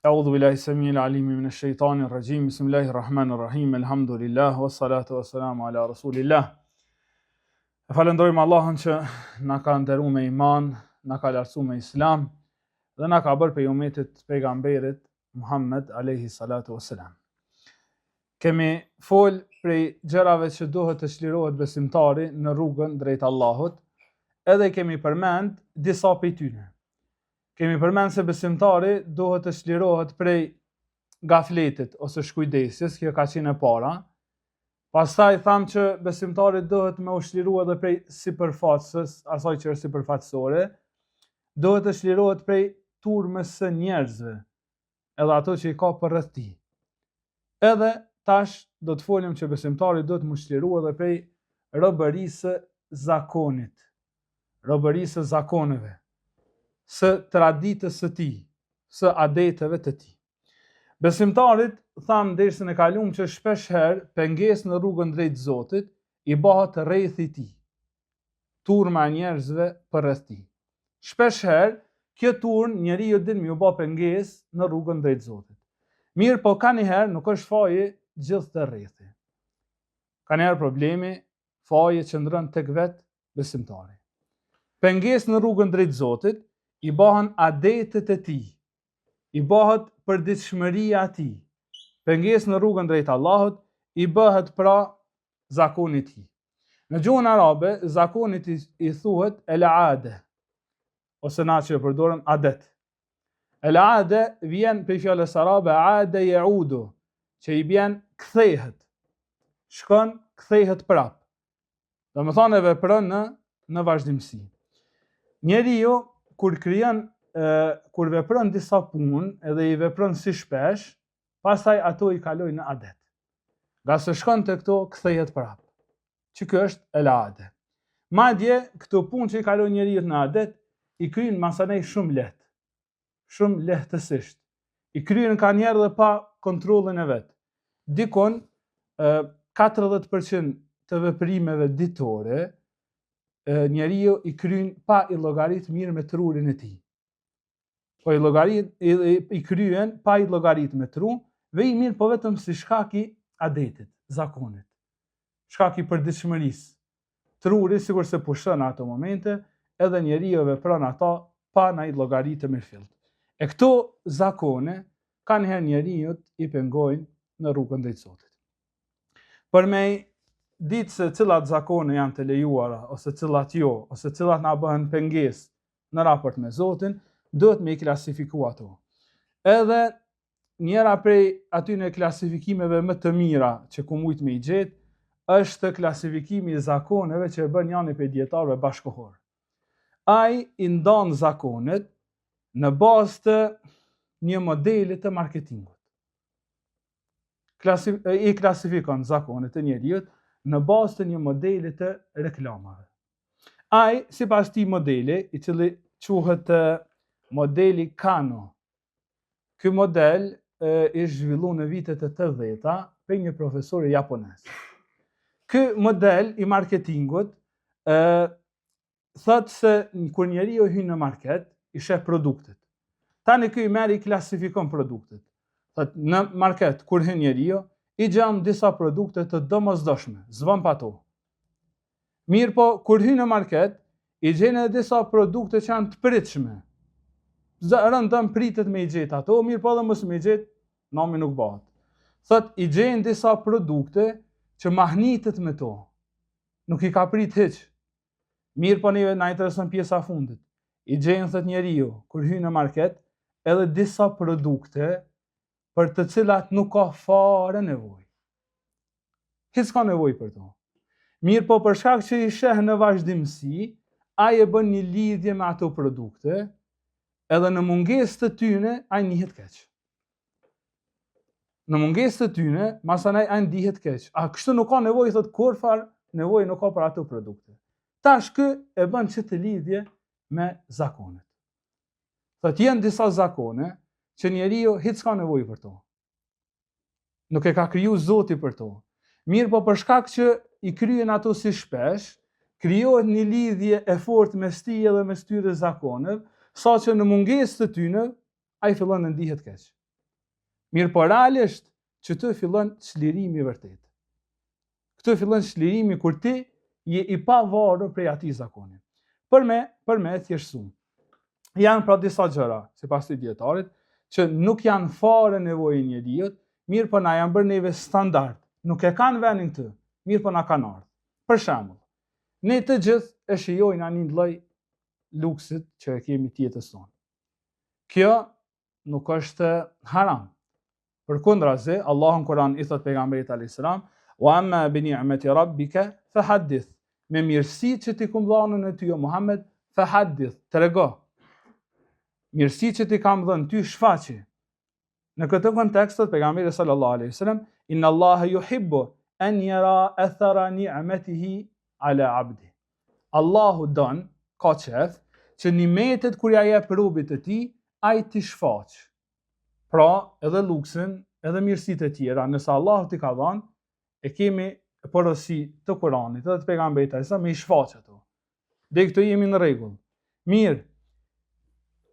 A'udhu billahi samil alim minash shaitanir rajim. Bismillahir rahmanir rahim. Alhamdulillah wassalatu wassalamu ala rasulillah. Falenderojmë Allahun që na ka nderuar me iman, na ka lartësuar me islam dhe na ka bërë pejgamberit pejgamberit Muhammed alayhi salatu wassalam. Kemi fol prej gjërave që duhet të çlirohet besimtari në rrugën drejt Allahut, edhe kemi përmend disa prej tyre. Kemi përmend se besimtari duhet të çlirohet prej gafletit ose shkujdesjes, kjo ka qenë e para. Pastaj tham që besimtari duhet me u çliru edhe prej sipërfaqes, asaj që është sipërfaqësore, duhet të çlirohet prej turmës së njerëzve, edhe ato që i ka përreth tij. Edhe tash do të folim që besimtari duhet të çliru edhe prej robërisë zakonit, robërisë zakoneve, së traditës së tij, së adeteve të tij. Besimtarit tham dersën e kaluam që shpesh herë pengesë në rrugën drejt Zotit i bëhet rrethi i tij, turma e njerëzve përreth tij. Shpesh herë kjo turm njeriu din më u bë pengesë në rrugën drejt Zotit. Mirë, po kanjëherë nuk është faji gjithë të rrethi. Kanjëherë problemi, faji qëndron tek vetë besimtari. Pengesë në rrugën drejt Zotit i bëhen adetet e tij, i bëhet përditshmëria e tij. Pengesë në rrugën drejt Allahut i bëhet pra zakoni i tij. Në gjuhën arabe, zakonit i thuhet el-ade, ose na që e përdorim adet. El-ade vjen prej fjalës arabe ade yaudu, që i bjen kthehet, shkon, kthehet prap. Do të thonë vepron në vazhdimsi. Njeriu kur krijon, kur vepron disa punë, edhe i vepron si shpesh, pastaj ato i kalojnë në adet. Nga se shkon te këto, kthehet prap. Që kjo është el-ade. Madje këto punë që i kalojnë njeriu në adet, i kryen masanej shumë lehtë, shumë lehtësisht. I kryen kanjherë dhe pa kontrollin e vet. Dikon 40% të veprimeve ditore njeriu i kryen pa i llogarit mirë me trurin e tij. Po i kryen pa i llogarit me tru, dhe i mirë po vetëm si shkak i adetit, zakonit. Shkak i përditshmërisë. Truri sikur se pushon ato momente, edhe njeriu vepron ato pa na i llogaritë me fillt. E këto zakone kanjëherë njeriu i pengojnë në rrugën drejt Zotit. Për me ditë se cilat zakone janë të lejuara, ose cilat jo, ose cilat na bëhen pengesë në raport me Zotin, duhet me i klasifiku ato. Edhe njëra prej atyne klasifikimeve më të mira që ku mujt me i gjetë, është klasifikimi i zakoneve që e bën njëri prej dietarëve bashkohor. Ai i ndan zakonet në bazë të një modeli të marketingut. I klasifikon zakonet e njeriut në bazë të një modeli të reklamave. Ai, sipas këtij modeli, i cili quhet modeli Kano. Ky model ishte zhvilluar në vitet e 80-ta për një profesor japonez. Ky model i marketingut thotë se kur njeriu hyn në market, i sheh produktet. Tani ky merr i klasifikon produktet. Thotë në market kur hyn njeriu, i gjan disa produkte të domosdoshme, zvon pa to. Mirë po, kur hyn në market, i gjen edhe disa produkte që janë të pritshme. Rëndëm pritet me i gjetë ato, mirë po edhe mos me i gjetë, nami nuk bëhet. Thot, i gjen disa produkte që mahnitet me to. Nuk i ka prit hiç. Mirë po neve na intereson pjesa fundit. I gjen, thot njeriu, kur hyn në market, edhe disa produkte për të cilat nuk ka fare nevojë. Hiç ka nevojë për to. Mirë po për shkak që i sheh në vazhdimsi, ai e bën një lidhje me ato produkte, edhe në mungesë të tyne, ai njihet keq. Në mungesë të tyne, masanaj ai ndihet keq. A kështu nuk ka nevojë, thot kur far nevojë nuk ka për ato produkte. Tash kë e bën çështë lidhje me zakonet. Thot janë disa zakone që njeriu hiç ka nevojë për to. Nuk e ka kriju Zoti për to. Mirë po për shkak që i kryen ato si shpesh, krijohet një lidhje e fortë mes tij edhe mes tyre zakoneve, saqë në mungesë të tyre ai fillon të ndihet keq. Mirë po realisht që të fillon çlirimi i vërtet. Këtë fillon çlirimi kur ti je i pavarur prej atij zakoni. Për me thjeshtësu. Janë pra disa gjëra, sipas të dietarit, që nuk janë fare nevojë njeriu, mirë po na janë bërë neve standard. Nuk e kanë vendin këtë, mirë po na kanë ardhur. Për shembull, ne të gjithë e shijojnë një lloj luksit që e kemi tjetës tonë. Kjo nuk është haram. Përkundrazi, Allahu në Kur'an i thot pejgamberit alayhis salam: "Wa amma bi ni'mati rabbika fahaddith." Me mirësitë që ti kam dhënë në ty o Muhammed, fahaddith, trego. Mirësitë që ti kam dhënë ty shfaqi. Në këtë kontekst pejgamberi sallallahu alaihi wasallam: "Inna Allaha yuhibbu an yara athara ni'matihi ala 'abdi." Allahu don, ka qef, që nimetet kur ja jep robit të tij, ai t'i shfaq. Pra, edhe luksin, edhe mirësitë e tjera, nëse Allahu t'i ka dhënë, e kemi porosi të Kuranit, edhe të pejgamberit sa me i shfaq ato. Dhe këto jemi në rregull. Mirë.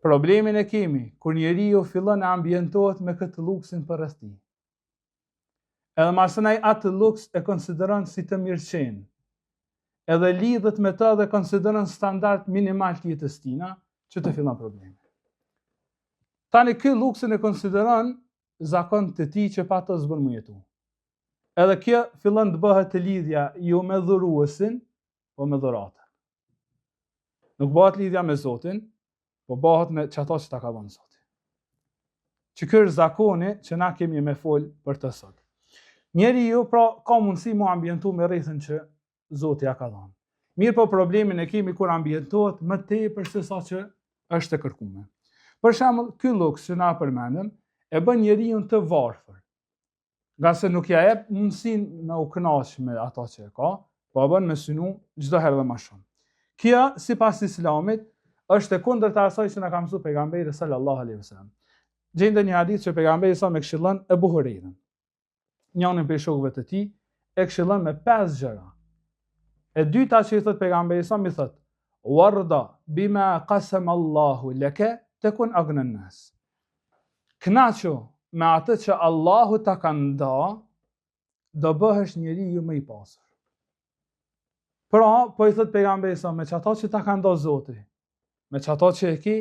Problemin e kemi kur njeriu fillon të ambientohet me këtë luksin përreth tij. Edhe masënaj atë luks e konsideron si të mirëqenë. Edhe lidhet me të dhe konsideron standard minimal të jetës tina, që të fillon problemi. Tani ky luksin e konsideron zakon të tij që pa të s'bën më jetu. Edhe kjo fillon të bëhet të lidhja jo me dhuruesin, po me dhuratën. Nuk bëhet lidhja me Zotin, po bëhet me çato që ta ka dhënë Zoti. Që ky është zakoni që na kemi me fol për të sot. Njeriu pra ka mundësi mu ambientu me rrethën që Zoti ja ka dhënë. Mirë po problemin e kemi kur ambientohet më tepër se sa që është e kërkuar. Për shembull, ky luks që na përmendëm e bën njeriu të varfër. Nga se nuk ja jep mundësinë me u kënaqë me ato që e ka, po bën me synu çdo herë dhe më shumë. Kjo sipas Islamit është e kundërta asaj që na ka mësuar pejgamberi sallallahu alaihi wasallam. Gjendë një hadith që pejgamberi sa me këshillon Ebu Hurajrën. Njërin prej shokëve të tij e këshillon me 5 gjëra. E dyta që i thot pejgamberi sa mi thot: "Warda bima qasama Allahu laka takun aghna an-nas." Kënaqo me atë që Allahu ta ka nda, do bëhesh njeriu më i pasur. Pra, po i thot pejgamberi sa me çato që ta ka nda Zoti, me çato që e ke,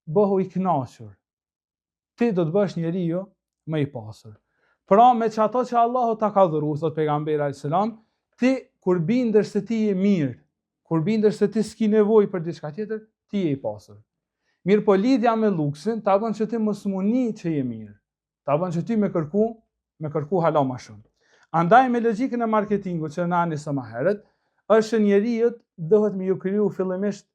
bëhu i kënaqur. Ti do të bësh njeriu më i pasur. Pra, me çato që Allahu ta ka dhuru, thot pejgamberi alayhis salam, ti kur bindesh se ti je mirë, kur bindesh se ti s'ki nevojë për diçka tjetër, ti je i pasur. Mirë po lidhja me luksin, ta bën që ti mos muni që je mirë. Ta bën që ti me kërku hala ma shumë. Andaj me logjikën e marketingut që na nisëm më herët, është njeriu duhet me ju kriju fillimisht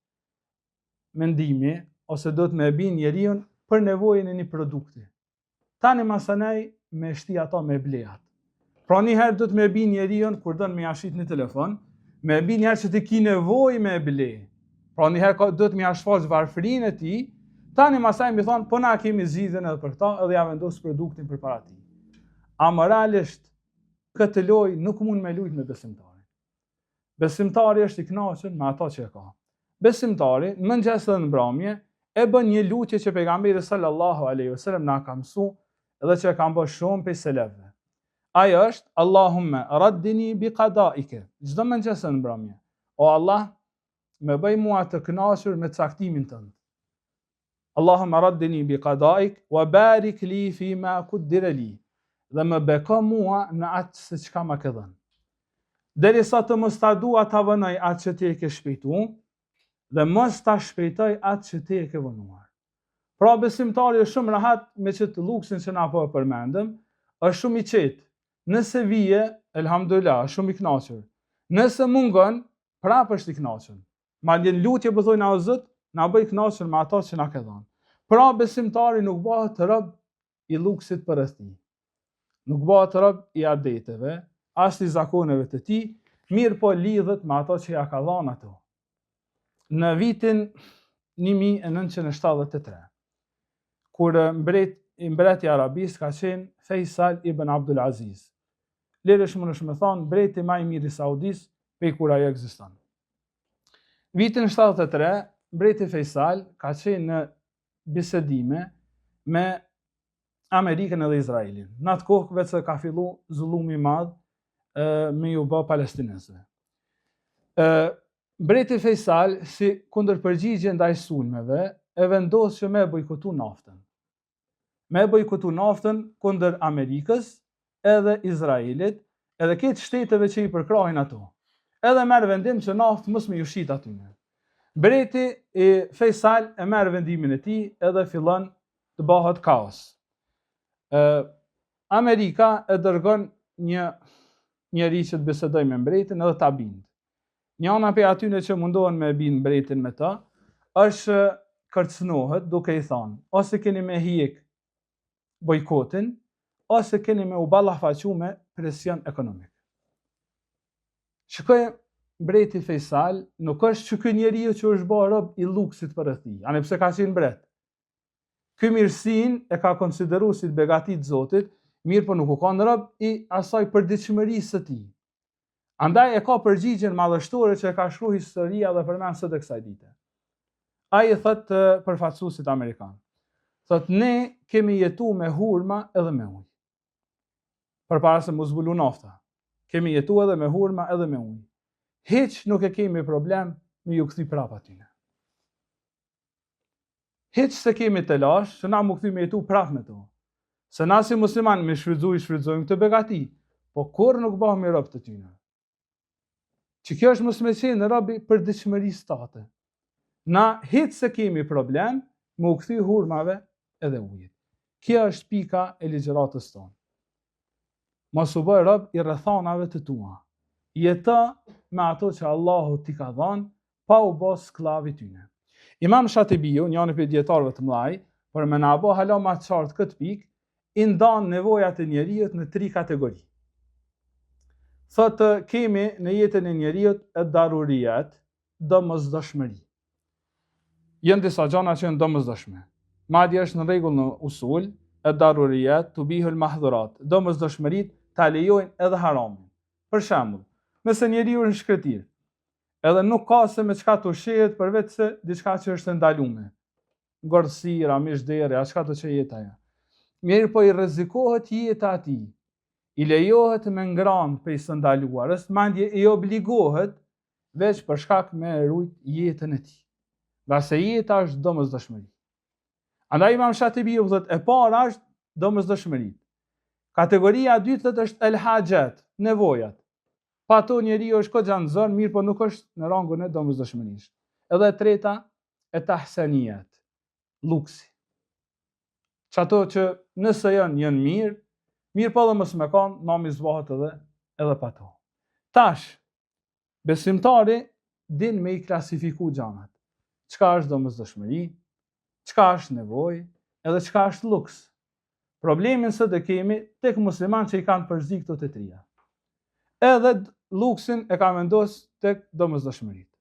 mendimi, ose duhet me bin njeriu për nevojën e një produkti. Tani masanaj me shti ato me blejat. Pra një herë duhet me bin njeriu kur don me jashit një telefon, me bin një herë që ti ki nevojë me blej. Pra një herë duhet me jashfaq varfërinë e tij, tani masaj mi thonë, po na kemi zgjidhjen edhe për këta, edhe ja vendos produktin përpara tij. A moralisht këtë lojë nuk mund me lujt me besimtarin. Besimtari është i kënaqur me ato që e ka. Besimtari në mëngjes dhe në mbrëmje e bën një lutje që pejgamberi sallallahu alaihi wasallam na ka mësuar edhe që e kanë bërë shumë prej selefëve. Ajo është Allahumma raddini bi qada'ika. Çdo mëngjes në mbrëmje. O Allah, më bëj mua të kënaqur me caktimin tënd. Allahumma raddini bi qada'ik wa barik li fi ma qaddara li. Dhe më beko mua në atë se çka më ke dhënë. Derisa të mos ta dua ta vënoj atë që ti e ke shpejtuar dhe mos ta shpejtoj atë që ti e ke vënuar. Pra besimtari është shumë rahat me çet luksin që na po e përmendëm, është shumë i qetë. Nëse vije, elhamdulillah, është shumë i kënaqur. Nëse mungon, prapë është i kënaqur. Madje lutje po thojnë o Zot, na bëj kënaqur me ato që na ke dhënë. Pra besimtari nuk bëhet rob i luksit përreth tij. Nuk bëhet rob i adeteve, as i zakoneve të tij, mirë po lidhet me ato që ja ka dhënë ato. Në vitin 1973, kur mbreti Arabisë ka qenë Faisal ibn Abdul Aziz. Lirësh më nëshme thonë, mbreti më i mirë i Saudis, pe kur ajo ekziston. Vitin 73, mbreti Faisal ka qenë në bisedime me Amerikën edhe Izraelin. Në atë kohë vetë se ka fillu zullumi i madh me ju bë palestinezëve. Mbreti Faisal, si kundër përgjigje ndaj sulmeve, e vendos që me bojkotu naftën. Me bojkotu naftën kundër Amerikës edhe Izraelit, edhe këtë shteteve që i përkrahin ato. Edhe merr vendim që naftë mos me ushit atyne. Mbreti i Faisal e merr vendimin e tij edhe fillon të bëhet kaos. Amerika e dërgon një njeri që të bisedoj me mbretin edhe ta bind. Njëna prej atyre që mundohen me bind mbretin me ta, është kërcënohet duke i thënë, ose keni me hiq bojkotin, ose keni me u ballafaqu me presion ekonomik. Shikoj, mbreti Faisal nuk është që ky njeriu që është bërë rob i luksit për rreth, ani pse ka qenë mbret. Ky mirësinë e ka konsideruar si begati të Zotit, mirë po nuk u ka rob i asaj përditshmërisë së tij. Andaj e ka përgjigjen madhështore që e ka shkruar historia dhe përmend sot e kësaj dite. Ai i thot përfaqësuesit amerikan. Thot, ne kemi jetu me hurma edhe me ujë. Përpara se mos zbulu nafta. Kemi jetu edhe me hurma edhe me ujë. Hiç nuk e kemi problem me ju kthy prapë atyne. Hiç se kemi të lash që na mu kthy me jetu prapë me to. Se na si musliman me shfrytëzojmë këtë begati, po kur nuk bëhemi rob të tyne. Që kjo është mos me qenë robi për dëshmërisë tate. Na hiç se kemi problem me u kthy hurmave edhe ujit. Kjo është pika e ligjëratës tonë. Mos u bëj rob i rrethanave të tua. Jeto me ato që Allahu t'i ka dhënë, pa u bë skllav i tyne. Imam Shatibiu, njëri prej dietarëve të mëdhaj, për me na bë hala më të qartë këtë pikë, i ndan nevojat e njeriut në 3 kategori. Thotë, kemi në jetën e njeriut e daruriyat, domosdoshmëri. Janë disa gjëra që janë domosdoshme. Madje është në rregull në usul, e daruriyat tubihul mahdhurat. Domosdoshmërit ta lejojnë edhe haramin. Për shembull, nëse njeriu është shkretir, edhe nuk ka se me çka të ushqehet përveç se diçka që është ndaluar. Ngordhësira, mishderi, çka do të jetë ajo. Mirë po i rrezikohet jeta e tij. I lejohet me ngranë për së ndaluarës, mandje i obligohet veç për shkak me rujt jetën e tij. Nga se jeta është domosdoshmëri. Andaj Imam Shatibiu thotë, e para është domosdoshmëri. Kategoria e dytë është el hajat, nevojat. Pa to njeriu është goxha në zonë, mirë po nuk është në rangun e domosdoshmërisë. Edhe e treta e tahsaniyat, luksi. Çato që nëse janë mirë po edhe mos më kanë, nami zbahet edhe pa to. Tash, besimtari din me i klasifiku gjanat. Çka është domosdoshmëri, çka është nevojë, edhe çka është luks. Problemin sot e kemi tek musliman që i kanë përzi këto të trija. Edhe luksin e ka vendos tek domosdoshmëritë.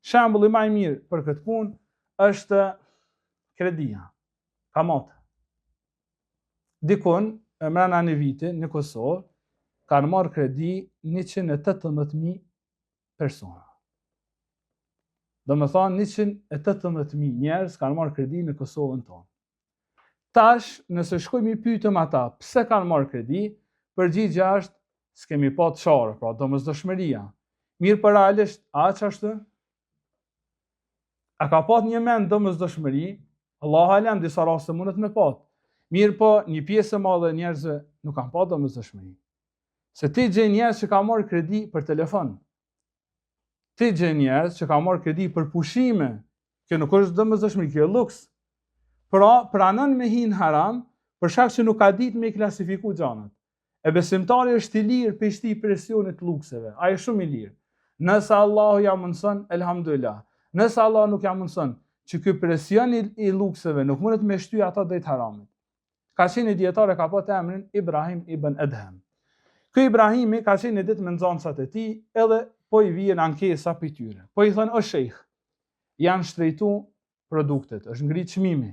Shembulli më i mirë për këtë punë është kredia, kamata. Dikon, mrena një viti në Kosovë, kanë marrë kredi 118.000 persona. Do me thonë 118.000 njerëz kanë marrë kredi në Kosovën tonë. Tash, nëse shkojmë i pyetëm ata pse kanë marrë kredi, përgjigjja është s'kemi pa të çare, pra domosdoshmëria. Mirë për realisht, a ç'është? A ka pat një mend domosdoshmëri? Allahu alem, disa raste mundet me pat. Mirë po, një pjesë e madhe e njerëzve nuk kanë pat domosdoshmëri. Se ti gjen njerëz që kanë marrë kredi për telefon. Ti gjen njerëz që kanë marrë kredi për pushime. Kjo nuk është domosdoshmëri, kjo është luks. Pra, pranon me hin haram për shkak që nuk ka ditë me i klasifiku gjanat. E besimtari është i lirë për shti presionit lukseve. Ai është shumë i lirë. Nëse Allahu ja mundson, elhamdulillah. Nëse Allah nuk ja mundson, që ky presion i lukseve nuk mundet me shty ata drejt haramit. Ka qenë dietar e ka pas emrin Ibrahim ibn Adham. Ky Ibrahimi ka qenë ditë me nxënësat e tij, edhe po i vjen ankesa për tyre. Po i thon, o shejh, janë shtrejtu produktet, është ngrit çmimi.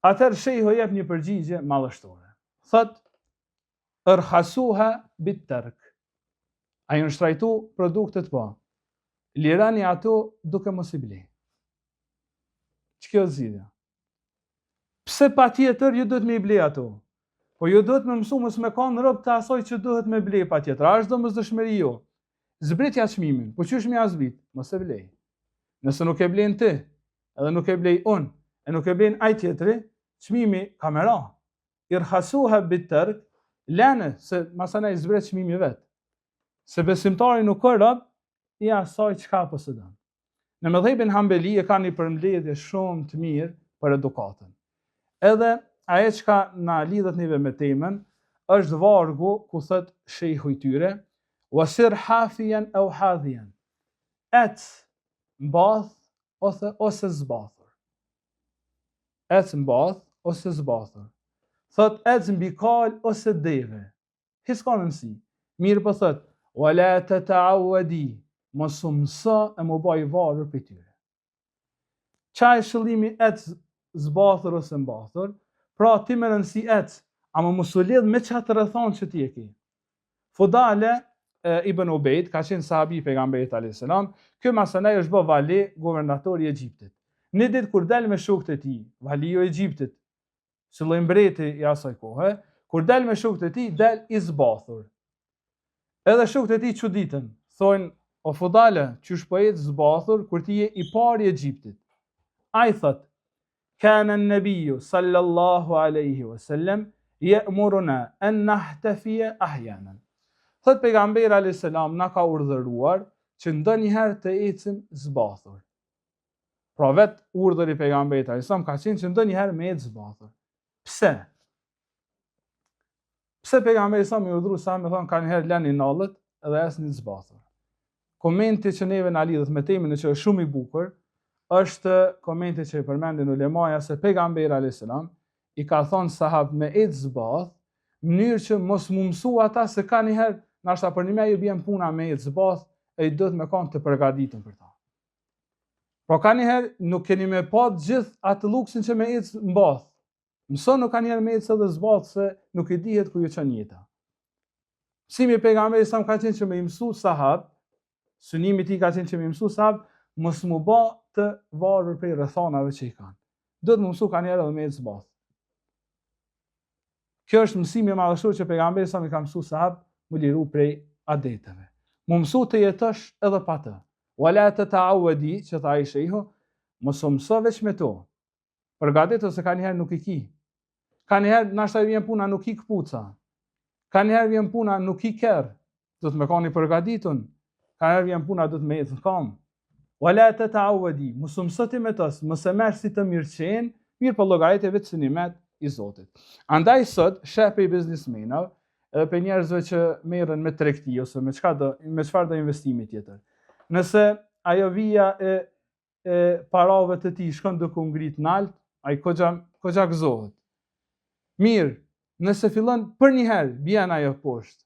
Atëherë shejhu jep një përgjigje madhështore. Thot, ërhasuha bit tark. A janë shtrejtu produktet po? Lirani ato duke mos i ble. Ç'kjo zgjidhja? Pse patjetër ju duhet me i ble ato? Po ju duhet me mësu mos me kanë rob të asaj që duhet me ble patjetër. A është domosdoshmëri jo? Zbritja çmimin. Po çysh më ja zbrit? Mos e blej. Nëse nuk e blen ti, edhe nuk e blej unë, e nuk e blen ai tjetri, çmimi ka me ra. Irhasuha bitark, lene se masana i zbret çmimi vet. Se besimtari nuk ka rob i asaj çka po së don. Në mëdhëbin Hambeli e ka një përmbledhje shumë të mirë për edukatën. Edhe ajo çka na lidhet neve me temën është vargu ku thot shehu i tyre wasir hafiyan aw hadiyan. Et mbath ose zbathur. Et mbath ose zbathur. Thot et mbi kal ose deve. His ka nësi. Mirë po thot wala tata'awadi. Mos u mëso e më baj varur për tyre. Qa e shëllimi et zbathur ose mbathur? Pra ti me rëndësi et, ama mos u lidh me qatë të rëthon që ti e ki. Fudale Ibn Ubejd, ka qenë sahabi pejgamberit a.s. Kjo masanaj është bë vali guvernatori i Egjiptit. Një ditë kur del me shokët e tij, valiu i Egjiptit, si lloj mbreti i asaj kohe, kur del me shokët e tij, del i zbathur. Edhe shokët e tij çuditën, thonë o fudale, qysh po jetë zbathur kur ti je i pari i Egjiptit? Ai thot, kana an-nabiyyu sallallahu alaihi wasallam ya'muruna an nahtafiya ahyanan. Thot pejgamberi alayhis salam na ka urdhëruar që ndonjëherë të ecim zbathur. Pra vet urdhëri i pejgamberit alayhis salam ka qenë që ndonjëherë me ecë zbathur. Pse? Pse pejgamberi sa më urdhëru sa më thon kanë herë lani nallët edhe esni zbathur. Komenti që neve na lidhet me temën që është shumë i bukur, është komenti që i përmendin ulemaja se pejgamberi alayhis salam i ka thonë sahab me ecë zbath, mënyrë që mos mu mësu ata se ka një herë, nashta për një me ju bjen puna me ecë zbath, e i dhëtë me kanë të përgatitën për ta. Pra ka një herë nuk keni me pa gjithë atë luksin që me ecë mbath. Mëso nuk ka një herë me ecë edhe zbath se nuk i dihet ku ju qënë jeta. Mësimi pejgamberi sa më ka qenë që me i mësu sahab, synimi ti ka qenë që me i mësu sahab, mos mu ba të varur prej rrethonave që i kanë. Do të më mësu ka një herë edhe me ecë zbath. Kjo është mësimi madhështor që pejgamberi sa më ka mësu sahab, mu liru prej adeteve. Mu mësu të jetosh edhe pa të. Wala tata'awadi, që tha ai shehu, mos u mëso veç me to. Përgatitu se ka një herë nuk i ki. Ka një herë nashta vjen puna nuk i kpuca. Ka një herë vjen puna nuk i kerr. Do të më kani përgatitun. Ka një herë vjen puna do të më ecë kam. Wala tata'awadi, mos u mëso ti me tos, mos e merr si të mirëqen, mirë po llogaritë vetë sunimet i Zotit. Andaj sot sheh pe biznesmenave, edhe pe njerëzve që merren me tregti ose me çfarë do investimi tjetër. Nëse ajo vija e parave të tij shkon duke u ngrit nalt, ai koxha gëzohet. Mirë, nëse fillon për një herë bjen ajo poshtë.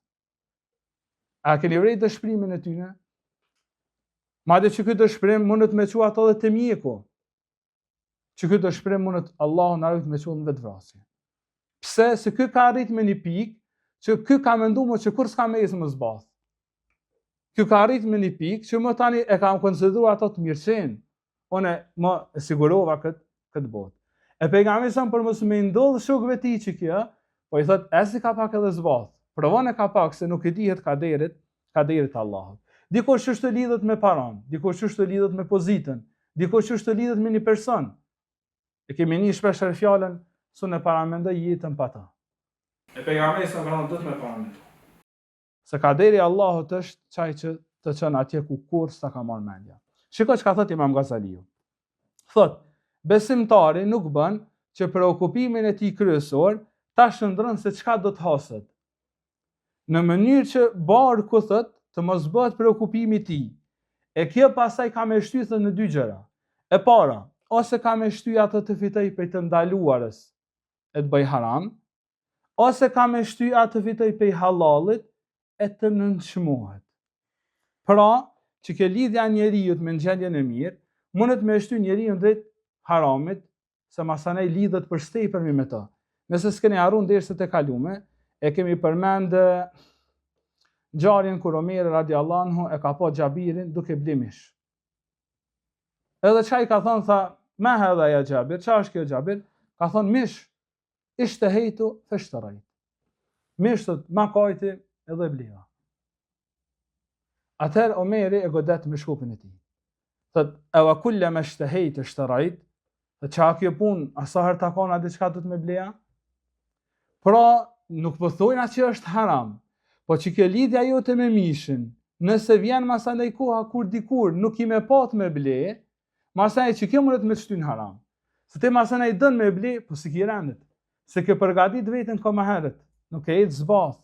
A keni vërejt dëshpërimin e tyne? Madje që këtë dëshpërim mundet me qua ato dhe të mjeku. Që këtë dëshpërim mundet Allah në arrit me qua në vetë vrasje. Pse? Se këtë ka arrit me një pikë, që këtë ka mendu më që kur s'ka me jesë më zbath. Këtë ka arrit me një pikë, që më tani e kam konsideruar ato të mirëqenë. One më sigurova këtë botë. E pejgamberi sa për mos me ndodhë shokëve ti që kjo, po i thot, esi ka pak edhe zbath. Provon e ka pak se nuk i dihet kaderit Allahut. Dikush që është lidhet me paran, dikush që është lidhet me pozitën, dikush që është lidhet me një person. E kemi një shpeshher fjalën, sun e paramendoj jetën pa ta. E pejgamberi sa pranon do të me paramendoj. Se kaderi Allahut është çaj që të çon atje ku kurrë s'ta ka marrë mendja. Shikoj çka thot Imam Ghazaliu. Thot, besimtari nuk bën që preokupimin e tij kryesor ta shndron se çka do të haset. Në mënyrë që barë ku thot të mos bëhet preokupimi i tij. E kjo pasaj ka me shtythë në dy gjëra. E para, ose ka me shty atë të fitoj prej të ndaluarës e të bëj haram, ose ka me shty atë të fitoj prej halalit e të nënçmohet. Pra, që ke lidhja njeriut me ngjendjen e mirë, mundet me shty njeriu drejt haramit, se masanej lidhet për stejpërmi me të. Nëse s'keni harruar derisa të kalume, e kemi përmend ngjarjen kur Omeri radiallahu anhu e ka pa Xhabirin duke blimish. Edhe çai ka thënë tha, "Ma hadha ya Xhabir, çfarë është kjo Xhabir?" Ka thonë mish, ishte hejtu, feshtë rajt. Mish thot, ma kajti edhe bleva. Atëherë Omeri e godet me shkupin e tij. Thot, e wa kulle me shte hejtë është rajt, dhe qa kjo pun, asa her takona diçka du të me bleja? Pra, nuk pëthojna që është haram, po që kjo lidhja jote me mishin, nëse vjen masandaj koha kur dikur nuk i me pat me ble, masandaj që kjo mërët me të shtyn haram. Se ti masandaj dën me ble, po si ki rendit. Se ke përgatit vetën ka më herët, nuk e jetë zbath.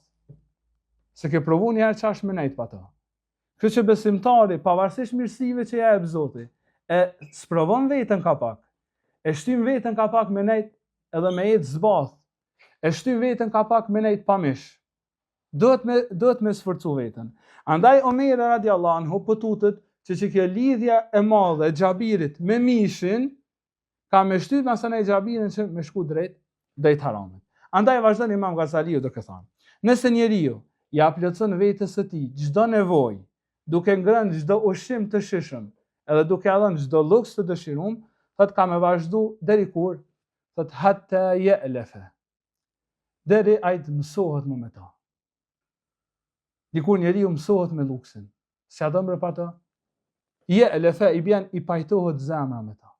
Se ke provu njëherë që është me nejtë pa ta. Kështë që besimtari, pavarësisht mirësive që ja e Zoti, e sprovon vetën ka pak, e shtyn vetën ka pak me nejtë edhe me jetë zbath, e shtyn vetën ka pak me nejtë pa mish. Duhet me sforcu vetën. Andaj Omeri radiallahu anhu po tutet që kjo lidhja e madhe e Xhabirit me mishin ka me shtyt masane Xhabirin që me shku drejt haramit. Andaj vazhdon Imam Ghazaliu duke thënë, nëse njeriu ja plotson vetës së tij çdo nevojë, duke ngrënë çdo ushqim të shishëm, edhe duke dhënë çdo luks të dëshiruar, thot ka me vazhdu deri kur, thot hatta ya'lafa. Deri ai të mësohet më me ta. Dikur njeriu mësohet me luksin. Si a dëmre pa ta? Ya'lafa i bjen i pajtohet zemra me ta.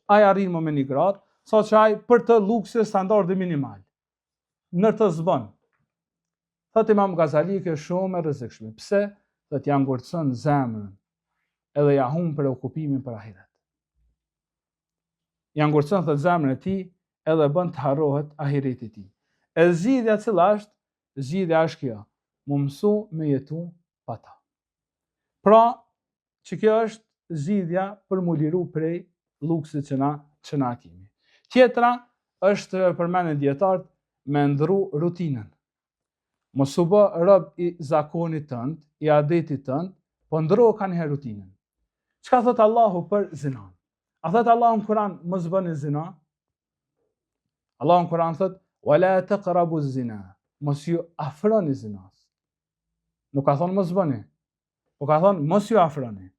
Ai arrin më me një gradë, sa që ai për të luksë standardi minimal. Nër të zbën. Thot Imam Ghazali kjo shumë e rrezikshme. Pse? Thot ja ngurtson zemrën, edhe ja humb preokupimin për ahiret. Ja ngurtson thot zemrën e tij, edhe bën të harrohet ahireti i tij. E zgjidhja cila është? Zgjidhja është kjo, mu mësu me jetu pa ta. Pra, që kjo është zgjidhja për mu liru prej luksit që na kemi. Tjetra është përmendën dietarët me ndru rutinën. Mos u bë rob i zakonit tënd, i adetit tënd, po ndro kanë herë rutinën. Çka thot Allahu për zinan? A thot Allahu në Kur'an mos bëni zina? Allahu në Kur'an thot wala taqrabu zina, mos ju afroni zinas. Nuk ka thonë mos bëni, po ka thonë mos ju afroni.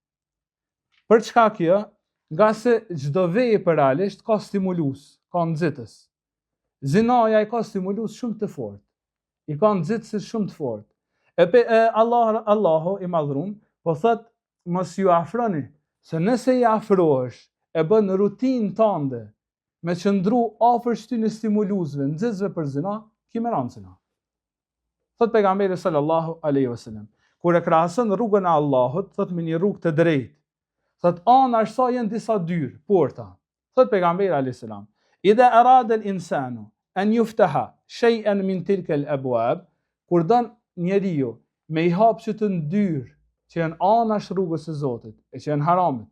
Për çka kjo? Nga se çdo vepër realisht ka stimulus, ka nxitës. Zinaja i ka stimulus shumë të fortë, i ka nxitës shumë të fortë. Allahu i madhrum po thot mos ju afroni, se nëse i afrohesh e bën rutinë tënde me qëndru afër shtynë stimulusve, nxitësve për zina, ki me ranë zina. Thot pejgamberi sallallahu alaihi wasallam, kur e krahason rrugën e Allahut, thot me një rrugë të drejtë, thot anash sa janë disa dyrë, porta. Thot pejgamberi alayhis salam, idha arada al-insanu an yuftaha shay'an min tilka al-abwab, kur don njeriu me I hap që të ndyrë që janë anash rrugës së Zotit, e që janë haramit.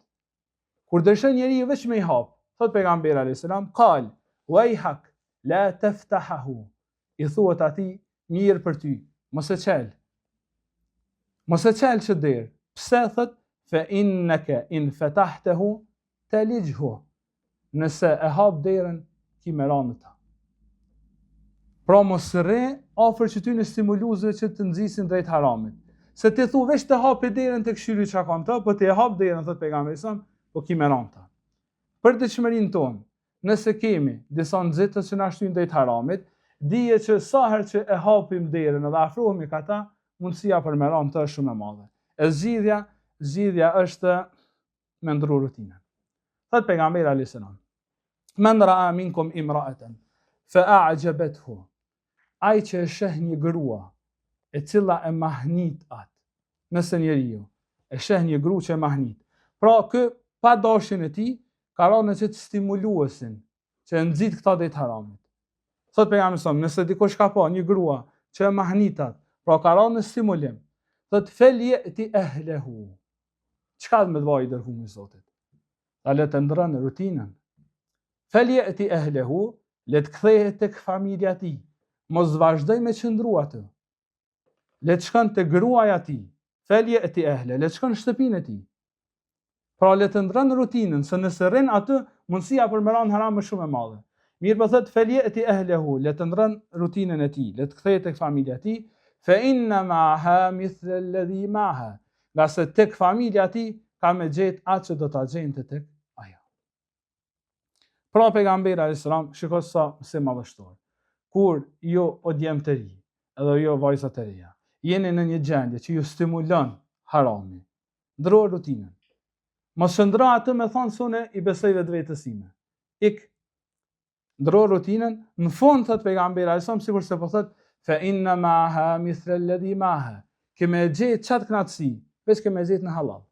Kur dëshon njeriu veç me I hap, thot pejgamberi alayhis salam, qal wayhak la taftahahu. I thuhet atij, mirë për ty, mos e qel. Mos e qel që derë. Pse thot? Fe inneke in fetahtahu talijhu. Nëse e hap derën, ki me ranë ta. Pra mos rre afër që ty në stimuluzve që të nxisin drejt haramit. Se ti thu veç të hapi derën të këshyri që ka në ta, po ti e hap derën, thot pejgamberi sa, po ki me ranë ta. Për të çmërinë tonë, nëse kemi disa nxitës që na shtyn drejt haramit, dije që sa herë që e hapim derën edhe afrohemi ka ta, mundësia për me ranë të është shumë e madhe. E zgjidhja është me ndru rutinën. Thot pejgamberi alayhis salam, men ra'a minkum imra'atan fa a'jabathu, ai që e sheh një grua e cila e mahnit atë. Nëse njeriu e sheh një grua që e mahnit, pra kë pa dashin e tij ka rënë që të stimuluesin që e nxit këta drejt haramit. Thot pejgamberi sa, nëse dikush ka pa një grua që e mahnit atë, pra ka rënë në stimulim, thot falyati ahlehu. Çka me të vaj dërgumë I Zotit? Ta le të ndrën rutinën. Falyati ahlehu, le të kthehet tek familja e tij. Mos vazhdoj me qëndru aty. Le të shkon te gruaja e tij. Falyati ahle, le të shkon në shtëpinë e tij. Pra le të ndrën rutinën, se nëse rrin aty, mundësia për me ranë haram është shumë e madhe. Mirë po thot falyati ahlehu, le të ndrën rutinën e tij, le të kthehet tek familja e tij. Fa inna ma'aha mithla alladhi ma'aha. Nga se tek familja e tij ka me gjetë atë që do ta gjente tek ajo. Pra pejgamberi alayhis salam, shikoj sa se madhështor. Kur ju o djem të ri, edhe jo vajza të reja, jeni në një gjendje që ju stimulon harami, ndro rutinën. Mos shndro atë me thonë sune i besoj vetvetes time. Ndro rutinën, në fund thot pejgamberi alayhis salam, sikur se po thot fa inna ma'aha mithla alladhi ma'aha. Që me gjetë çat knatësi, veç që me gjetë në halal.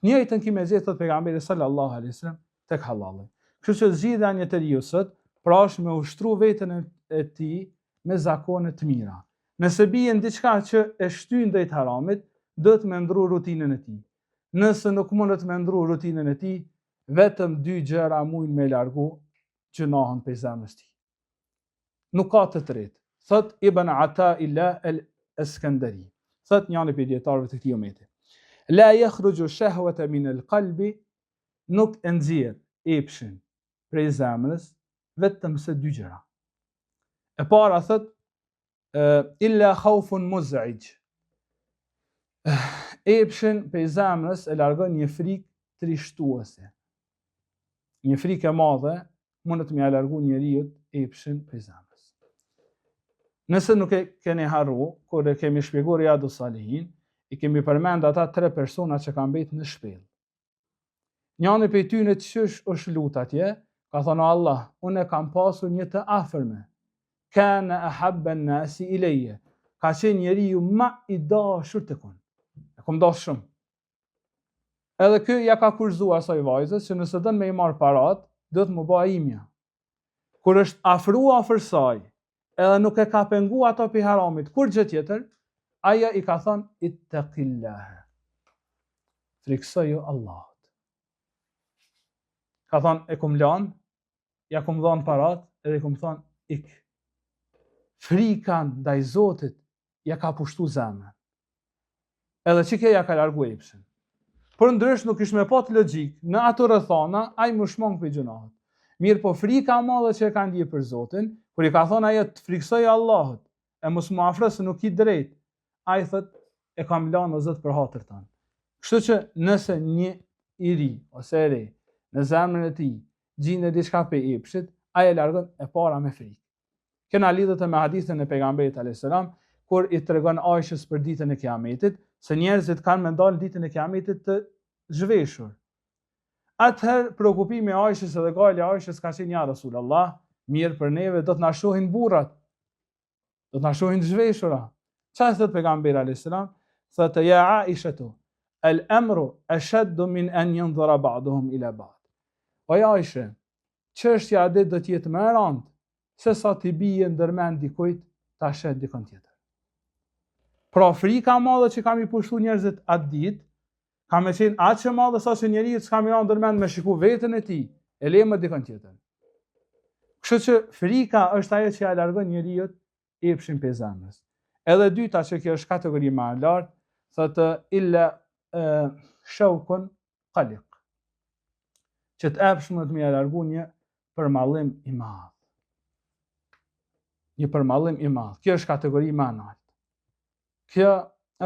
Njëjtën që me gjetë thot pejgamberi sallallahu alaihi wasallam tek halal. Kështu që zgjidhja një njeriu sot, pra është me ushtru veten e tij me zakone të mira. Nëse bien diçka që e shtyn drejt haramit, do të më ndru rutinën e tij. Nëse nuk mundet me ndru rutinën e tij, vetëm dy gjëra mujnë me largu gjunahën prej zemrës tij. Nuk ka të tretë. Thot Ibn Ata'illah al-Iskandari. Thot njëri prej dietarëve të këtij umeti. La yakhruju shahwata min al-qalbi, nuk e nxjerr epshin prej zemrës vetëm se dy gjëra. E para thot illa khawfun muz'ij. Epshin prej zemrës e largon një frikë trishtuese. Një frikë e madhe mundet me ia largu njeriu epshin prej zemrës. Nëse nuk e keni harru, kur e kemi shpjeguar Riyadus Salihin, i kemi përmend ata 3 persona që kanë mbet në shpellë. Njëri prej tyre çish është lut atje, ka thonë Allah, unë kam pasur një të afërme. Kana ahabba an-nasi ilayya. Ka qenë njeriu më i dashur tek unë. E kam dashur shumë. Edhe ky ja ka kurzuar asaj vajzës që nëse don me i marr parat, do të më bëj imja. Kur është afruar afër saj, edhe nuk e ka pengu ato pi haramit, kur gjë tjetër, aja i ka thonë ittaqillah. Friksoju Allahut. Ka thonë e kum lanë, ja kum dhanë parat, edhe i kum thonë ik. Frika ndaj Zotit ja ka pushtu zemrën. Edhe çike ja ka largu epshin. Por ndrysh nuk ish me pat logjik, në ato rrethana ai më shmong për gjunahet. Mirë po frika e madhe që e ka ndje për Zotin, kur i ka thonë ajo të friksoj Allahut, e mos më afro se nuk i drejt, ai thot e kam lanë o Zot për hatër tanë. Kështu që nëse një i ri ose e re në zemrën e tij gjinë diçka pe epshit, ai e largon e para me frikë. Këna lidhet me hadithin e pejgamberit alayhis salam, kur i tregon Aishës për ditën e Kiametit, se njerëzit kanë me ndalë ditën e Kiametit të zhveshur. Atëherë shqetësimi i Aishës edhe gale Aishës ka qenë ja Rasulullah, mirë për neve do të na shohin burrat, do të na shohin të zhveshura. Çfarë thot pejgamberi alayhis salam? Thotë ja Aishatu, al-amru ashaddu min an yanzura ba'duhum ila ba'd. O Aishë, çështja e ditë do të jetë më e rëndë se sa ti bie ndërmend dikujt ta shet dikon tjetër. Pra frika e madhe që kam i pushtu njerëzit atë ditë, ka me qenë atë që madhe sa që njeriu s'ka më ndërmend me shiku veten e tij, e le më dikon tjetër. Kështu që frika është ajo që ja largon njeriu epshin pe zemrës. Edhe dyta që kjo është kategori më e lartë, thotë illa shawkun qaliq. Që të epshëm të më largu një përmallim i madh. Një përmallim i madh. Kjo është kategori më e lartë. Kjo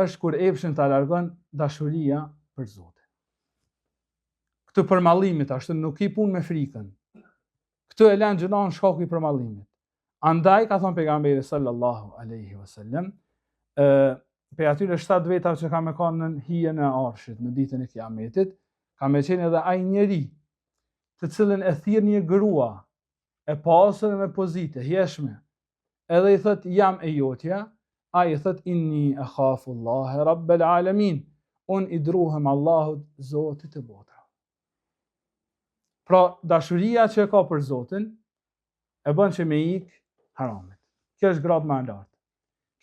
është kur epshin ta largon dashuria për Zotin. Këtë përmallimit ashtu nuk i punë me frikën. Këtë e lën gjunahun shkaku i përmallimit. Andaj ka thënë pejgamberi sallallahu alaihi wasallam, pe atyre 7 vetave që ka me kanë në hijen e arshit në ditën e Kiametit, ka me qenë edhe ai njeri të cilën e thirr një grua e pasur me pozite hjeshme, edhe i thot jam e jotja, ai i thot inni akhafu Allah rabbel alamin, un i druhem Allahut Zotit të botrave. Pra dashuria që ka për Zotin e bën që me ik haramit. Kjo është gradë më e lartë.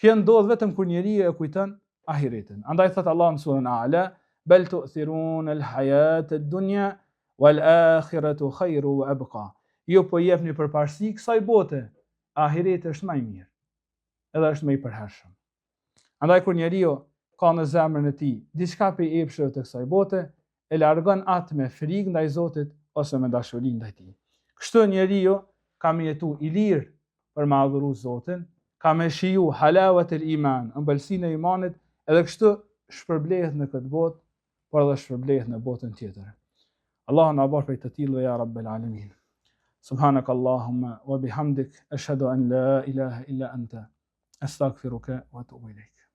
Kjo ndodh vetëm kur njeriu e kujton ahiretin. Andaj thot Allah në surën A'la, bel tu'thirun al-hayat ad-dunya wal akhiratu khairu wa abqa. Ju po jepni përparësi kësaj bote, ahireti është më i mirë. Edhe është më i përhershëm. Andaj kur njeriu ka në zemrën e tij diçka pe epshëve të kësaj bote, e largon atë me frikë ndaj Zotit ose me dashuri ndaj tij. Kështu njeriu ka me jetu i lirë për me adhuru Zotin, ka me shiju halawat e iman, ëmbëlsinë e imanit, edhe kështu shpërblehet në këtë botë, por edhe shpërblehet në botën tjetër. Allahu na bërë prej të tillëve ya rabbel alamin. Subhanak Allahumma wa bihamdik ashhadu an la ilaha illa anta astaghfiruka wa atubu ilaik.